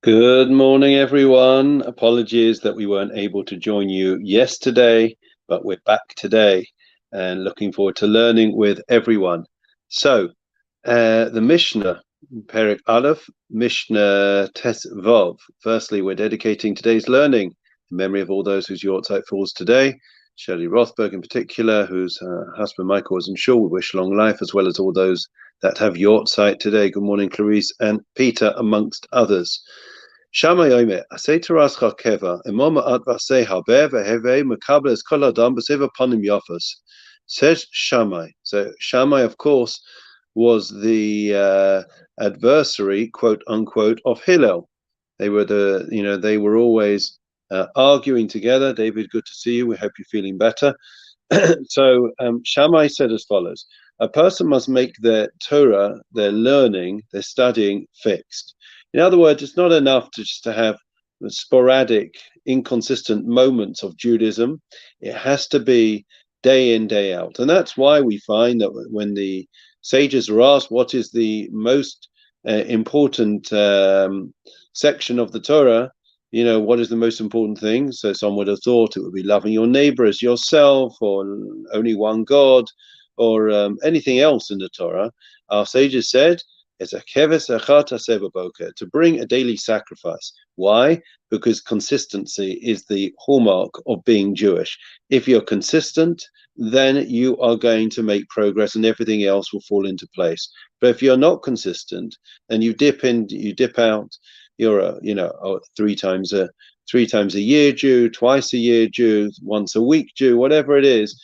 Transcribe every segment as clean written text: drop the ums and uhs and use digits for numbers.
Good morning, everyone. Apologies that we weren't able to join you yesterday, but we're back today and looking forward to learning with everyone. So, the Mishnah, Perek Aleph, Mishnah Tes Vov. Firstly, we're dedicating today's learning in memory of all those whose Yortzeit falls today. Shelley Rothberg, in particular, whose husband Michael was unsure. We wish long life, as well as all those that have Yortzeit today. Good morning, Clarice and Peter, amongst others. Shammai Omer, Aseh Terascha Keva, Imam Ad Vaseh Habe Veheve Mekabel Es Kol Adam B'Seva Panim Yafos. Says Shammai. So Shammai, of course, was the adversary, quote unquote, of Hillel. They were they were always arguing together. David, good to see you. We hope you're feeling better. So Shammai said as follows: a person must make their Torah, their learning, their studying fixed. In other words, it's not enough to have sporadic, inconsistent moments of Judaism. It has to be day in, day out. And that's why we find that when the sages are asked what is the most important section of the Torah, what is the most important thing? So some would have thought it would be loving your neighbor as yourself, or only one God, or anything else in the Torah. Our sages said, it's a keves echat haseva boker, to bring a daily sacrifice. Why? Because consistency is the hallmark of being Jewish. If you're consistent, then you are going to make progress and everything else will fall into place. But if you're not consistent and you dip in, you dip out, you're three times a year Jew, twice a year Jew, once a week Jew, whatever it is,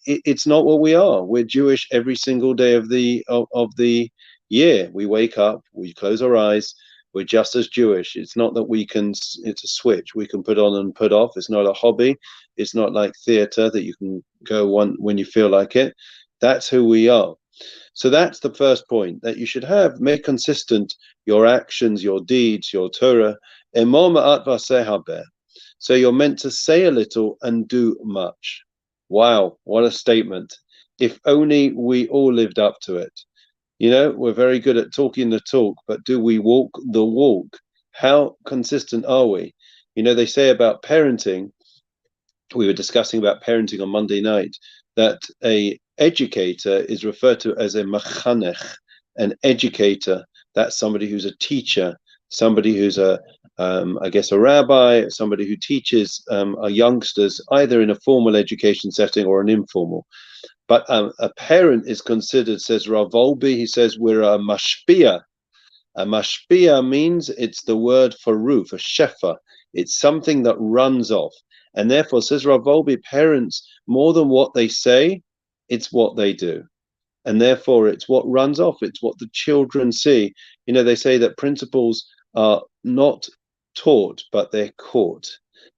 it's not what we are. We're Jewish every single day of the year. We wake up, we close our eyes, we're just as Jewish. It's not that it's a switch we can put on and put off. It's not a hobby. It's not like theater that you can go when you feel like it. That's who we are. So that's the first point, that you should make consistent your actions, your deeds, your Torah. So you're meant to say a little and do much. Wow, what a statement. If only we all lived up to it. We're very good at talking the talk, but do we walk the walk? How consistent are we? They say about parenting, we were discussing about parenting on Monday night, that a educator is referred to as a machanech, an educator. That's somebody who's a teacher, somebody who's a rabbi, somebody who teaches our youngsters either in a formal education setting or an informal. But a parent is considered, says Rav Volbe, he says, we're a mashpia. A mashpia means it's the word for roof, a shefa. It's something that runs off. And therefore, says Rav Volbe, parents, more than what they say, it's what they do. And therefore, it's what runs off. It's what the children see. They say that principles are not taught, but they're caught.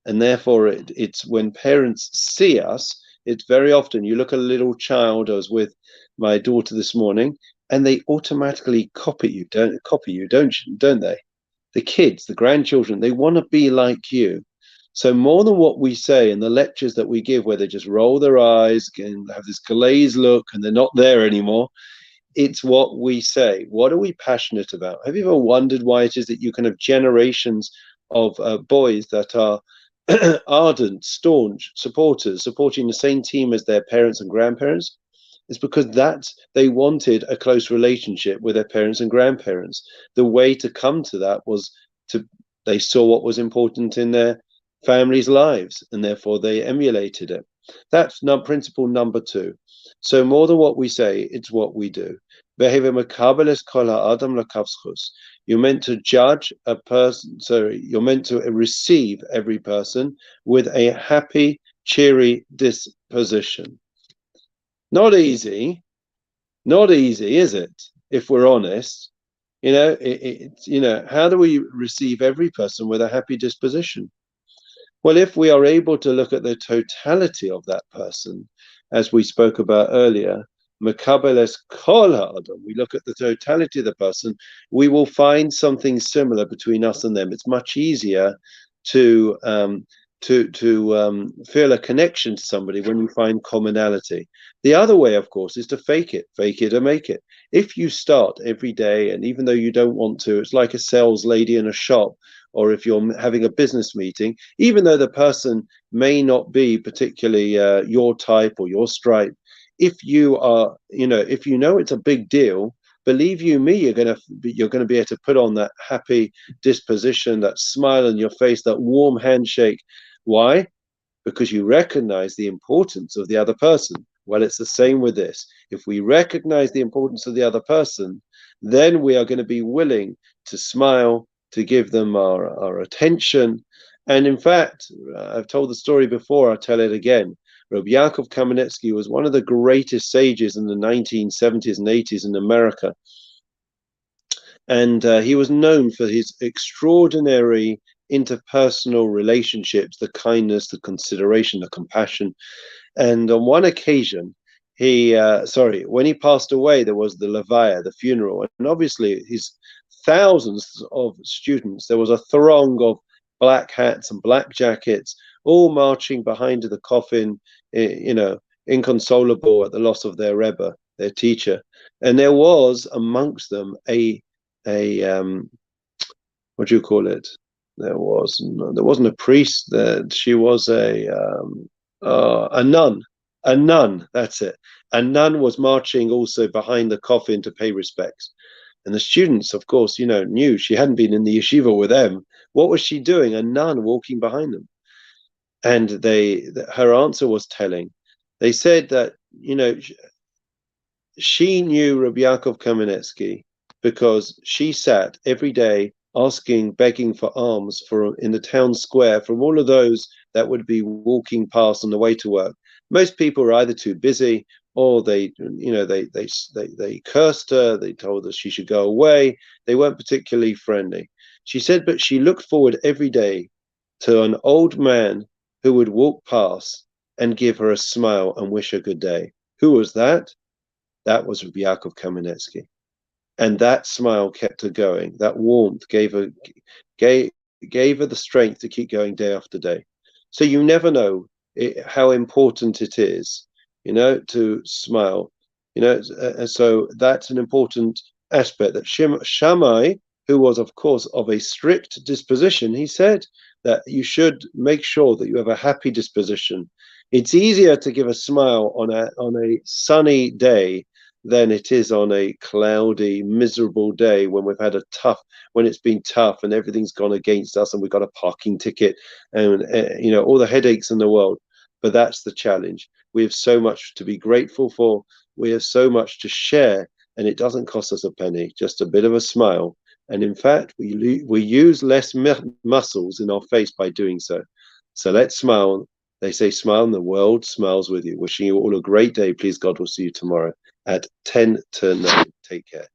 And therefore, it's when parents see us, it's very often, you look at a little child. I was with my daughter this morning, and they automatically copy you, don't they? The kids, the grandchildren, they want to be like you. So more than what we say in the lectures that we give, where they just roll their eyes and have this glazed look and they're not there anymore, it's what we say. What are we passionate about? Have you ever wondered why it is that you can have generations of boys that are ardent, staunch supporters, supporting the same team as their parents and grandparents? It's because they wanted a close relationship with their parents and grandparents. The way to come to that was they saw what was important in their families' lives, and therefore they emulated it. That's principle number 2. So more than what we say, it's what we do. You're meant to judge a person, you're meant to receive every person with a happy, cheery disposition. Not easy, is it? If we're honest, how do we receive every person with a happy disposition? Well, if we are able to look at the totality of that person, as we spoke about earlier, Mekabeles kol ha'adam, we look at the totality of the person, we will find something similar between us and them. It's much easier to feel a connection to somebody when you find commonality. The other way, of course, is to fake it or make it. If you start every day, and even though you don't want to, it's like a sales lady in a shop, or if you're having a business meeting, even though the person may not be particularly your type or your stripe, if you are, if you know it's a big deal, believe you me, you're gonna be able to put on that happy disposition, that smile on your face, that warm handshake. Why? Because you recognize the importance of the other person. Well, it's the same with this. If we recognize the importance of the other person, then we are going to be willing to smile, to give them our attention. And in fact, I've told the story before, I'll tell it again. Rabbi Yaakov Kamenetsky was one of the greatest sages in the 1970s and 80s in America. And he was known for his extraordinary interpersonal relationships, the kindness, the consideration, the compassion. And on one occasion, when he passed away, there was the levaya, the funeral, and obviously his thousands of students, there was a throng of black hats and black jackets, all marching behind the coffin, inconsolable at the loss of their Rebbe, their teacher. And there was amongst them a what do you call it? There wasn't a priest. That she was a nun. A nun. That's it. A nun was marching also behind the coffin to pay respects. And the students, of course, knew she hadn't been in the yeshiva with them. What was she doing? A nun walking behind them. And her answer was telling. They said that she knew Rabbi Yaakov Kamenetsky because she sat every day begging for alms in the town square from all of those that would be walking past on the way to work. Most people were either too busy, or they cursed her. They told her she should go away. They weren't particularly friendly. She said, but she looked forward every day to an old man who would walk past and give her a smile and wish her good day. Who was that? That was Rabbi Yaakov Kamenetsky. And that smile kept her going. That warmth gave her the strength to keep going day after day. So you never know how important it is, to smile. So that's an important aspect. That Shammai, who was, of course, of a strict disposition, he said that you should make sure that you have a happy disposition. It's easier to give a smile on a sunny day than it is on a cloudy, miserable day when it's been tough and everything's gone against us and we've got a parking ticket and all the headaches in the world. But that's the challenge. We have so much to be grateful for. We have so much to share, and it doesn't cost us a penny, just a bit of a smile. And in fact, we use less muscles in our face by doing so. So let's smile. They say smile and the world smiles with you. Wishing you all a great day. Please God, we'll see you tomorrow at 10 to 9. Take care.